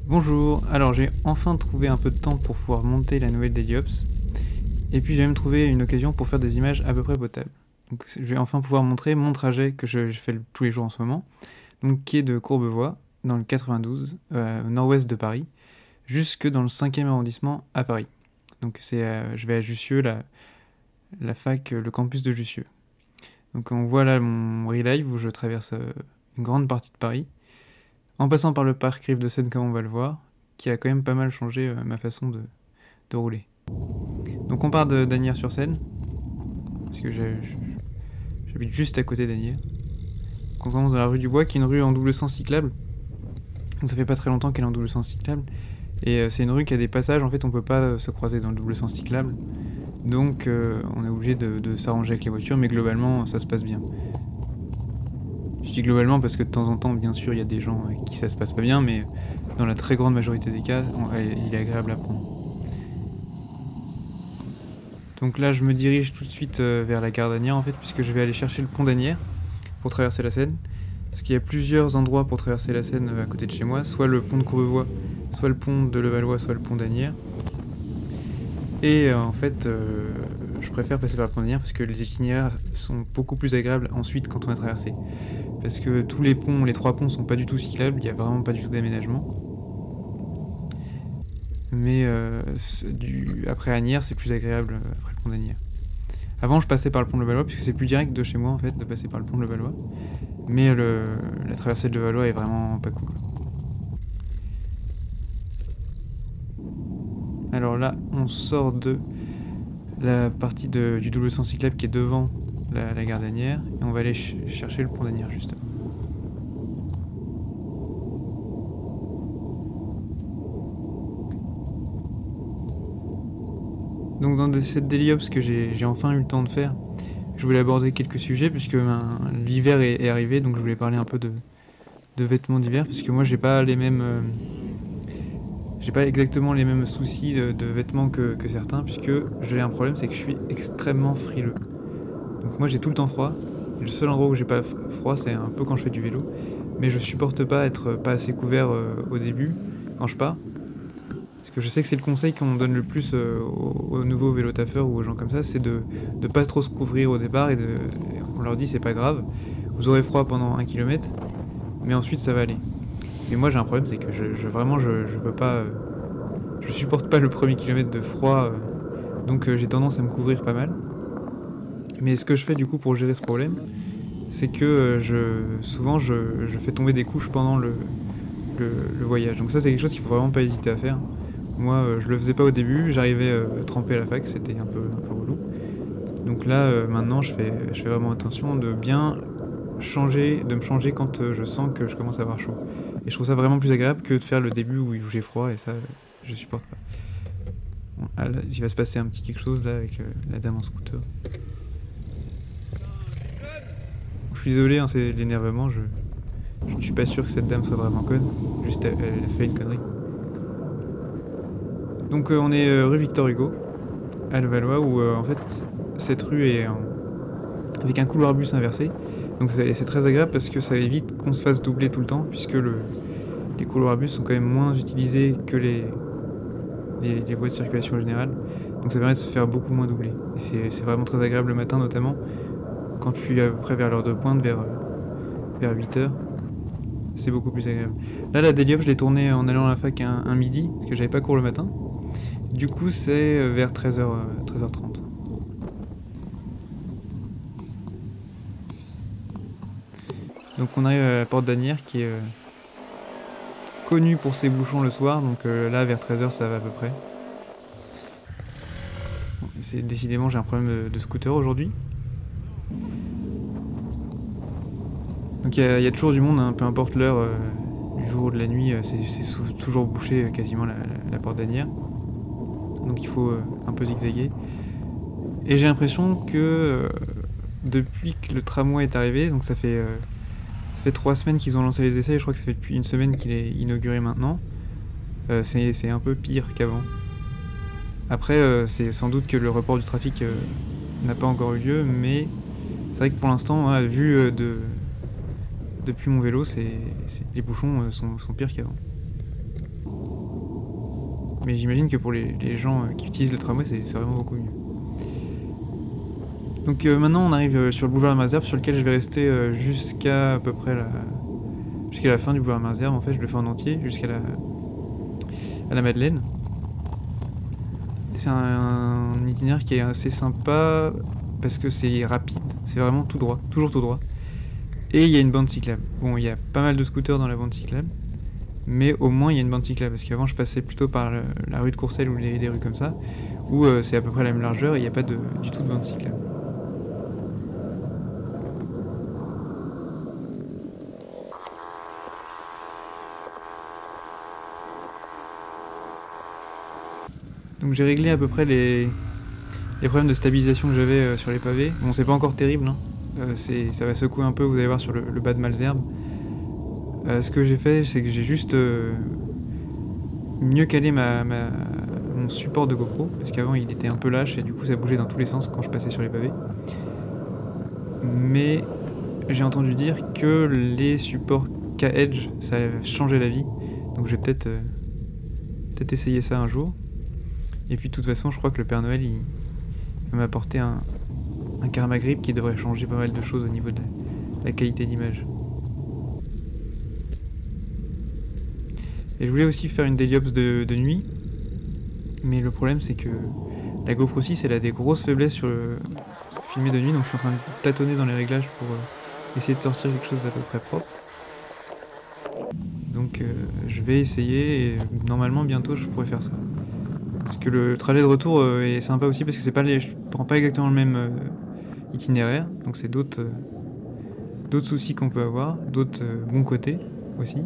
Bonjour, alors j'ai enfin trouvé un peu de temps pour pouvoir monter la nouvelle Deliops, et puis j'ai même trouvé une occasion pour faire des images à peu près potables. Donc je vais enfin pouvoir montrer mon trajet que je fais tous les jours en ce moment, donc qui est de Courbevoie, dans le 92, au nord-ouest de Paris, jusque dans le 5e arrondissement à Paris. Donc je vais à Jussieu, la fac, le campus de Jussieu. Donc on voit là mon relive où je traverse une grande partie de Paris, en passant par le parc Rive de Seine comme on va le voir, qui a quand même pas mal changé ma façon de rouler. Donc on part d'Asnières-sur-Seine, parce que j'habite juste à côté d'Asnières. On commence dans la rue du Bois, qui est une rue en double sens cyclable. Donc ça fait pas très longtemps qu'elle est en double sens cyclable. Et c'est une rue qui a des passages, en fait on peut pas se croiser dans le double sens cyclable. Donc on est obligé de s'arranger avec les voitures, mais globalement ça se passe bien. Je dis globalement parce que de temps en temps, bien sûr, il y a des gens avec qui ça se passe pas bien, mais dans la très grande majorité des cas, il est agréable à prendre. Donc là, je me dirige tout de suite vers la gare d'Asnières, en fait, puisque je vais aller chercher le pont d'Asnières pour traverser la Seine. Parce qu'il y a plusieurs endroits pour traverser la Seine à côté de chez moi, soit le pont de Courbevoie, soit le pont de Levallois, soit le pont d'Asnières. Et en fait, je préfère passer par le pont d'Asnières parce que les itinéraires sont beaucoup plus agréables ensuite quand on a traversé. Parce que tous les ponts, les 3 ponts sont pas du tout cyclables, il n'y a vraiment pas du tout d'aménagement. Mais après Asnières, c'est plus agréable après le pont d'Asnières. Avant, je passais par le pont de Levallois, puisque c'est plus direct de chez moi en fait de passer par le pont de Levallois. Mais la traversée de Levallois est vraiment pas cool. Alors là, on sort de la partie du double sens cyclable qui est devant la gare d'Asnières, et on va aller chercher le pont d'Asnières justement. Donc dans cette Deliops que j'ai enfin eu le temps de faire, je voulais aborder quelques sujets puisque l'hiver est arrivé, donc je voulais parler un peu de vêtements d'hiver, parce que moi j'ai pas les mêmes... j'ai pas exactement les mêmes soucis de vêtements que certains, puisque j'ai un problème, c'est que je suis extrêmement frileux. Donc moi j'ai tout le temps froid. Le seul endroit où j'ai pas froid, c'est un peu quand je fais du vélo. Mais je supporte pas être pas assez couvert au début, quand je pars. Parce que je sais que c'est le conseil qu'on donne le plus aux nouveaux vélotaffeurs ou aux gens comme ça, c'est de pas trop se couvrir au départ, et on leur dit c'est pas grave, vous aurez froid pendant 1 km, mais ensuite ça va aller. Mais moi j'ai un problème, c'est que vraiment je peux pas... je supporte pas le premier kilomètre de froid, donc j'ai tendance à me couvrir pas mal. Mais ce que je fais du coup pour gérer ce problème, c'est que souvent je fais tomber des couches pendant le voyage. Donc ça c'est quelque chose qu'il faut vraiment pas hésiter à faire. Moi je le faisais pas au début, j'arrivais trempé à la fac, c'était un peu relou. Donc là maintenant je fais vraiment attention de bien me changer quand je sens que je commence à avoir chaud. Et je trouve ça vraiment plus agréable que de faire le début où j'ai froid, et ça je supporte pas. Bon, là, il va se passer un petit quelque chose là avec la dame en scooter. Je suis désolé, hein, c'est l'énervement, je ne suis pas sûr que cette dame soit vraiment conne, juste elle a fait une connerie. Donc on est rue Victor Hugo, à Levallois, où en fait cette rue est avec un couloir bus inversé. Donc c'est très agréable parce que ça évite qu'on se fasse doubler tout le temps, puisque les couloirs bus sont quand même moins utilisés que les voies de circulation générale. Donc ça permet de se faire beaucoup moins doubler. Et c'est vraiment très agréable le matin, notamment quand je suis à peu près vers l'heure de pointe, vers 8h. C'est beaucoup plus agréable. Là, la Deliops, je l'ai tournée en allant à la fac un midi, parce que j'avais pas cours le matin. Du coup, c'est vers 13h30. Donc on arrive à la porte d'Asnières, qui est connue pour ses bouchons le soir, donc là, vers 13h, ça va à peu près. Bon, décidément, j'ai un problème de scooter aujourd'hui. Donc il y a toujours du monde, hein, peu importe l'heure du jour ou de la nuit, c'est toujours bouché quasiment la porte d'Asnières. Donc il faut un peu zigzaguer. Et j'ai l'impression que depuis que le tramway est arrivé, donc ça fait 3 semaines qu'ils ont lancé les essais, et je crois que ça fait depuis 1 semaine qu'il est inauguré maintenant, c'est un peu pire qu'avant. Après, c'est sans doute que le report du trafic n'a pas encore eu lieu, mais c'est vrai que pour l'instant, vu depuis mon vélo, les bouchons sont pires qu'avant. Mais j'imagine que pour les gens qui utilisent le tramway, c'est vraiment beaucoup mieux. Donc maintenant on arrive sur le boulevard Malesherbes, sur lequel je vais rester jusqu'à à peu près jusqu'à la fin du boulevard Malesherbes. En fait, je le fais en entier jusqu'à la Madeleine. C'est un itinéraire qui est assez sympa parce que c'est rapide, c'est vraiment tout droit, toujours tout droit. Et il y a une bande cyclable. Bon, il y a pas mal de scooters dans la bande cyclable, mais au moins il y a une bande cyclable, parce qu'avant je passais plutôt par la rue de Courcelles ou des rues comme ça, où c'est à peu près la même largeur et il n'y a pas du tout de bande cyclable. Donc j'ai réglé à peu près les problèmes de stabilisation que j'avais sur les pavés. Bon, c'est pas encore terrible, hein. Ça va secouer un peu, vous allez voir sur le bas de Malesherbes. Ce que j'ai fait, c'est que j'ai juste mieux calé mon support de GoPro, parce qu'avant il était un peu lâche et du coup ça bougeait dans tous les sens quand je passais sur les pavés. Mais j'ai entendu dire que les supports K-Edge, ça changeait la vie, donc je vais peut-être essayer ça un jour. Et puis de toute façon, je crois que le Père Noël, il va m'apporter un Karma Grip qui devrait changer pas mal de choses au niveau de la qualité d'image. Et je voulais aussi faire une Daily Ops de nuit, mais le problème c'est que la GoPro 6 elle a des grosses faiblesses sur le filmer de nuit, donc je suis en train de tâtonner dans les réglages pour essayer de sortir quelque chose d'à peu près propre. Donc je vais essayer et normalement bientôt je pourrai faire ça. Parce que le trajet de retour est sympa aussi parce que je prends pas exactement le même itinéraire, donc c'est d'autres soucis qu'on peut avoir, d'autres bons côtés aussi.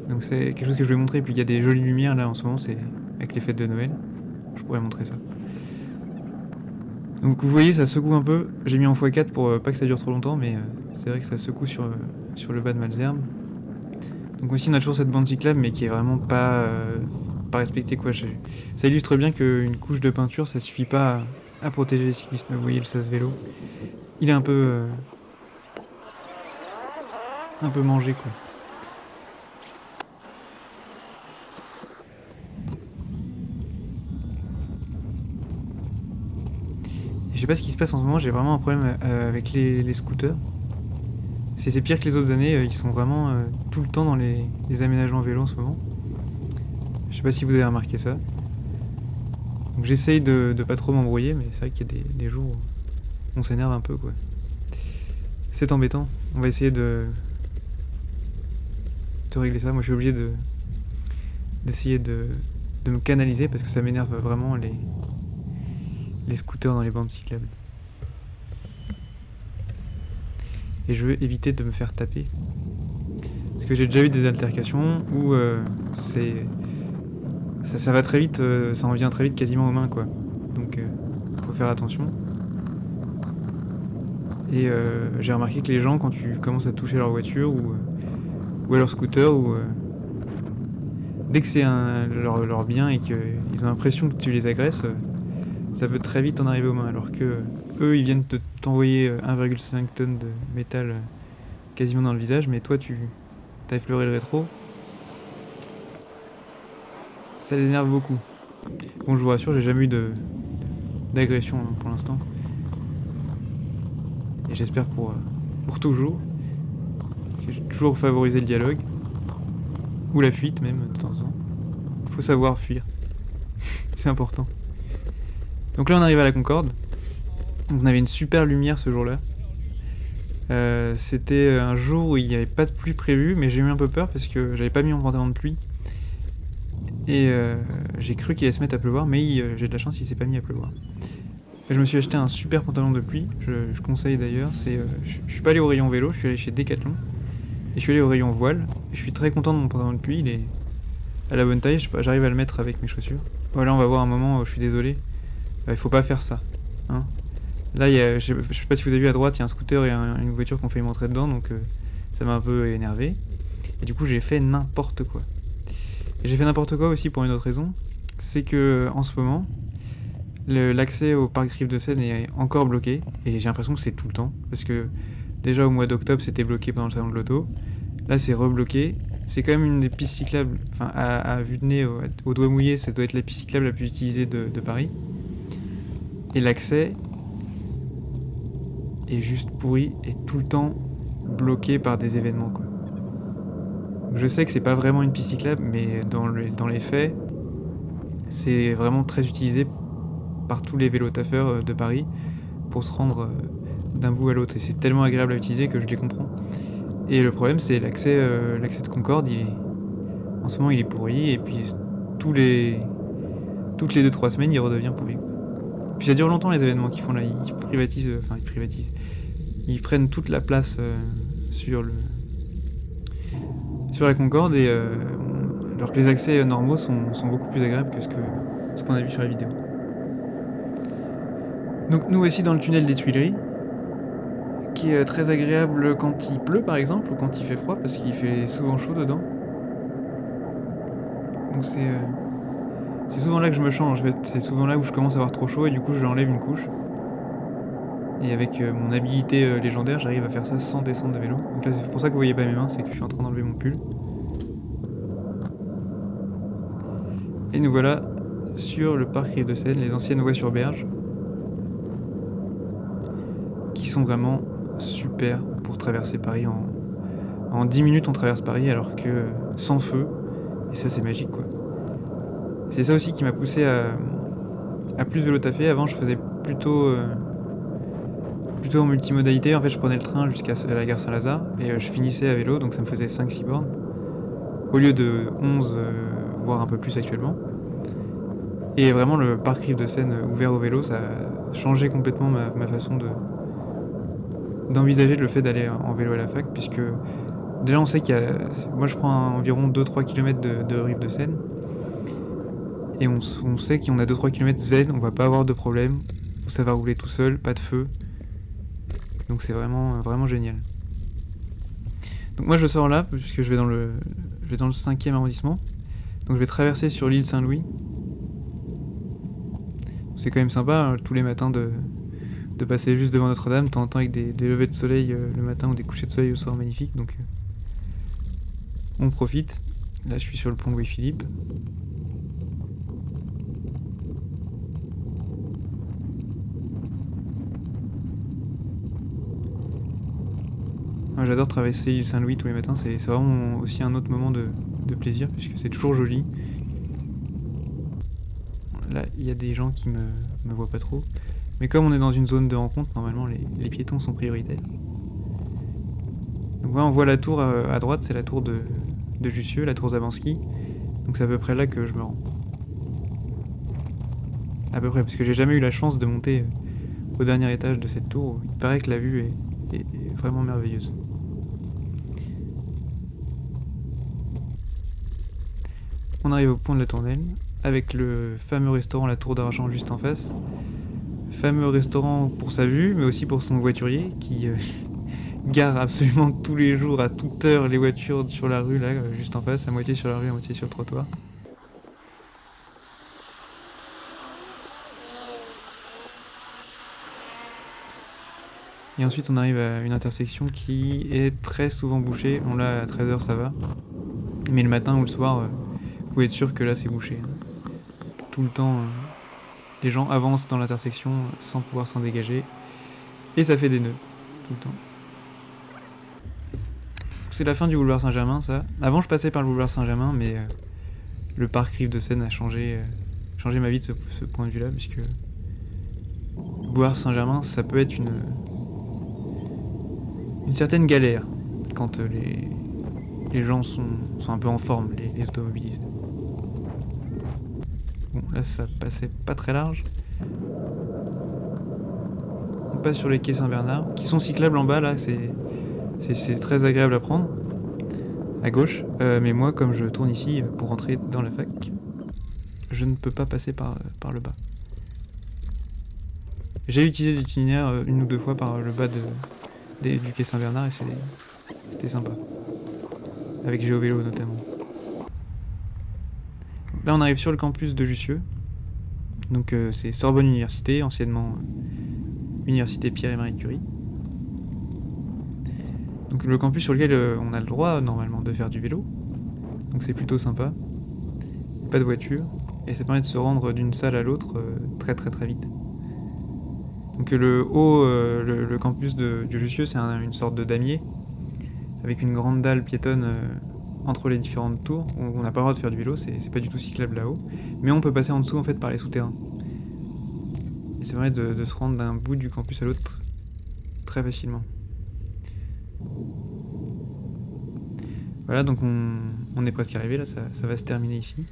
Donc c'est quelque chose que je vais montrer, puis il y a des jolies lumières là en ce moment, c'est avec les fêtes de Noël, je pourrais montrer ça. Donc vous voyez, ça secoue un peu, j'ai mis en x4 pour pas que ça dure trop longtemps, mais c'est vrai que ça secoue sur le bas de Malesherbes. Donc aussi on a toujours cette bande cyclable, mais qui est vraiment pas respectée quoi. Ça illustre bien qu'une couche de peinture, ça suffit pas à protéger les cyclistes. Vous voyez le sas vélo, il est un peu mangé quoi. Je sais pas ce qui se passe en ce moment, j'ai vraiment un problème avec les scooters. C'est pire que les autres années, ils sont vraiment tout le temps dans les aménagements vélo en ce moment. Je sais pas si vous avez remarqué ça. Donc j'essaye de pas trop m'embrouiller, mais c'est vrai qu'il y a des jours où on s'énerve un peu quoi. C'est embêtant. On va essayer de régler ça. Moi je suis obligé d'essayer de me canaliser parce que ça m'énerve vraiment les scooters dans les bandes cyclables. Et je veux éviter de me faire taper. Parce que j'ai déjà eu des altercations où ça va très vite, ça en vient très vite quasiment aux mains quoi. Donc faut faire attention. Et j'ai remarqué que les gens, quand tu commences à toucher leur voiture ou à leur scooter, dès que c'est leur bien et qu'ils ont l'impression que tu les agresses, ça peut très vite en arriver aux mains, alors que eux ils viennent de t'envoyer 1,5 tonnes de métal quasiment dans le visage, mais toi t'as effleuré le rétro. Ça les énerve beaucoup. Bon, je vous rassure, j'ai jamais eu d'agression pour l'instant. Et j'espère pour toujours. Que j'ai toujours favorisé le dialogue. Ou la fuite même, de temps en temps. Faut savoir fuir. C'est important. Donc là on arrive à la Concorde. Donc on avait une super lumière ce jour-là. C'était un jour où il n'y avait pas de pluie prévue, mais j'ai eu un peu peur parce que j'avais pas mis mon pantalon de pluie. Et j'ai cru qu'il allait se mettre à pleuvoir, mais j'ai de la chance, il s'est pas mis à pleuvoir. Et je me suis acheté un super pantalon de pluie, je conseille d'ailleurs. Je suis pas allé au rayon vélo, je suis allé chez Decathlon. Et je suis allé au rayon voile. Et je suis très content de mon pantalon de pluie, il est à la bonne taille, j'arrive à le mettre avec mes chaussures. Voilà, on va voir un moment où je suis désolé. Il faut pas faire ça. Hein. Là, je sais pas si vous avez vu à droite, il y a un scooter et une voiture qui ont failli m'entrer dedans, donc ça m'a un peu énervé. Et du coup, j'ai fait n'importe quoi. Et j'ai fait n'importe quoi aussi pour une autre raison, c'est que en ce moment, l'accès au parc Rive de Seine est encore bloqué, et j'ai l'impression que c'est tout le temps, parce que déjà au mois d'octobre c'était bloqué pendant le salon de l'auto, là c'est rebloqué, C'est quand même une des pistes cyclables, enfin à vue de nez, au doigt mouillé, ça doit être la piste cyclable la plus utilisée de Paris. Et l'accès est juste pourri et tout le temps bloqué par des événements, quoi. Je sais que c'est pas vraiment une piste cyclable, mais dans les faits, c'est vraiment très utilisé par tous les vélo-taffeurs de Paris pour se rendre d'un bout à l'autre. Et c'est tellement agréable à utiliser que je les comprends. Et le problème, c'est l'accès de Concorde. En ce moment, il est pourri. Et puis, toutes les 2-3 semaines, il redevient pourri. Puis ça dure longtemps, les événements qu'ils font là. Ils privatisent. Ils prennent toute la place sur la Concorde. Alors que les accès normaux sont beaucoup plus agréables que ce qu'on a vu sur la vidéo. Donc nous voici dans le tunnel des Tuileries, qui est très agréable quand il pleut par exemple, ou quand il fait froid, parce qu'il fait souvent chaud dedans. Donc c'est souvent là que je me change, c'est souvent là où je commence à avoir trop chaud et du coup j'enlève une couche. Et avec mon habilité légendaire, j'arrive à faire ça sans descendre de vélo. Donc là c'est pour ça que vous voyez pas mes mains, c'est que je suis en train d'enlever mon pull. Et nous voilà sur le parc Rive de Seine, les anciennes voies sur berge, qui sont vraiment super pour traverser Paris. En 10 minutes on traverse Paris alors que sans feu, et ça c'est magique quoi. C'est ça aussi qui m'a poussé à plus vélo taffer. Avant je faisais plutôt en multimodalité. En fait je prenais le train jusqu'à la gare Saint-Lazare et je finissais à vélo, donc ça me faisait 5-6 bornes au lieu de 11 voire un peu plus actuellement. Et vraiment le parc Rive de Seine ouvert au vélo, ça a changé complètement ma façon d'envisager le fait d'aller en vélo à la fac, puisque déjà on sait moi je prends environ 2-3 km de Rive de Seine, et on sait qu'on a 2-3 km zen, on va pas avoir de problème, où ça va rouler tout seul, pas de feu, donc c'est vraiment génial. Donc moi je sors là, puisque je vais dans le 5e arrondissement, donc je vais traverser sur l'île Saint-Louis. C'est quand même sympa tous les matins de passer juste devant Notre-Dame, de temps en temps avec des levées de soleil le matin ou des couchers de soleil au soir magnifiques, donc on profite. Là je suis sur le pont Louis-Philippe. J'adore traverser l'île Saint-Louis tous les matins, c'est vraiment aussi un autre moment de plaisir puisque c'est toujours joli. Là il y a des gens qui me voient pas trop. Mais comme on est dans une zone de rencontre, normalement les piétons sont prioritaires. Donc voilà, on voit la tour à droite, c'est la tour de Jussieu, la tour Zabanski. Donc c'est à peu près là que je me rends. À peu près, parce que j'ai jamais eu la chance de monter au dernier étage de cette tour. Il paraît que la vue est vraiment merveilleuse. On arrive au pont de la Tournelle, avec le fameux restaurant La Tour d'Argent juste en face. Fameux restaurant pour sa vue, mais aussi pour son voiturier, qui gare absolument tous les jours, à toute heure, les voitures sur la rue, là, juste en face, à moitié sur la rue, à moitié sur le trottoir. Et ensuite on arrive à une intersection qui est très souvent bouchée. Bon là à 13h ça va, mais le matin ou le soir, vous pouvez être sûr que là c'est bouché. Tout le temps, les gens avancent dans l'intersection sans pouvoir s'en dégager, et ça fait des nœuds, tout le temps. C'est la fin du boulevard Saint-Germain ça. Avant je passais par le boulevard Saint-Germain, mais le parc Rive de Seine a changé ma vie de ce point de vue là, puisque le boulevard Saint-Germain ça peut être une certaine galère quand les gens sont un peu en forme, les automobilistes. Bon, là ça passait pas très large. On passe sur les quais Saint-Bernard, qui sont cyclables en bas là, c'est très agréable à prendre, à gauche. Mais moi, comme je tourne ici pour rentrer dans la fac, je ne peux pas passer par le bas. J'ai utilisé des itinéraires 1 ou 2 fois par le bas du quai Saint-Bernard et c'était sympa. Avec GeoVélo notamment. Là on arrive sur le campus de Jussieu. Donc c'est Sorbonne Université, anciennement Université Pierre et Marie Curie. Donc le campus sur lequel on a le droit normalement de faire du vélo. Donc c'est plutôt sympa. Pas de voiture. Et ça permet de se rendre d'une salle à l'autre très vite. Donc le campus du Jussieu, c'est une sorte de damier, avec une grande dalle piétonne entre les différentes tours. On n'a pas le droit de faire du vélo, c'est pas du tout cyclable là-haut. Mais on peut passer en dessous en fait par les souterrains. Et ça permet de se rendre d'un bout du campus à l'autre très facilement. Voilà, donc on est presque arrivé là, ça va se terminer ici.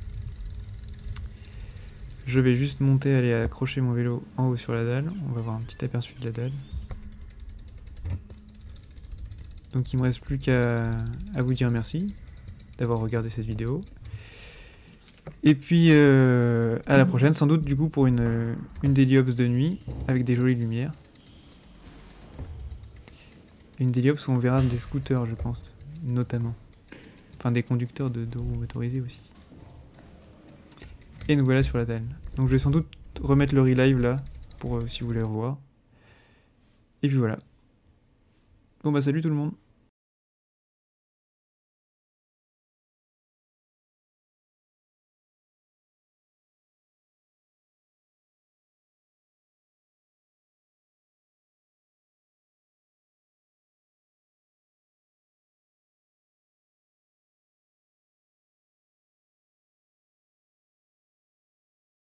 Je vais juste monter, aller accrocher mon vélo en haut sur la dalle. On va avoir un petit aperçu de la dalle. Donc il me reste plus qu'à vous dire merci d'avoir regardé cette vidéo. Et puis à la prochaine, sans doute du coup pour une daily ops de nuit avec des jolies lumières. Une daily ops où on verra des scooters, je pense, notamment. Enfin des conducteurs de roues motorisées aussi. Et nous voilà sur la dalle. Donc je vais sans doute remettre le relive là, pour si vous voulez revoir. Et puis voilà. Bon bah salut tout le monde.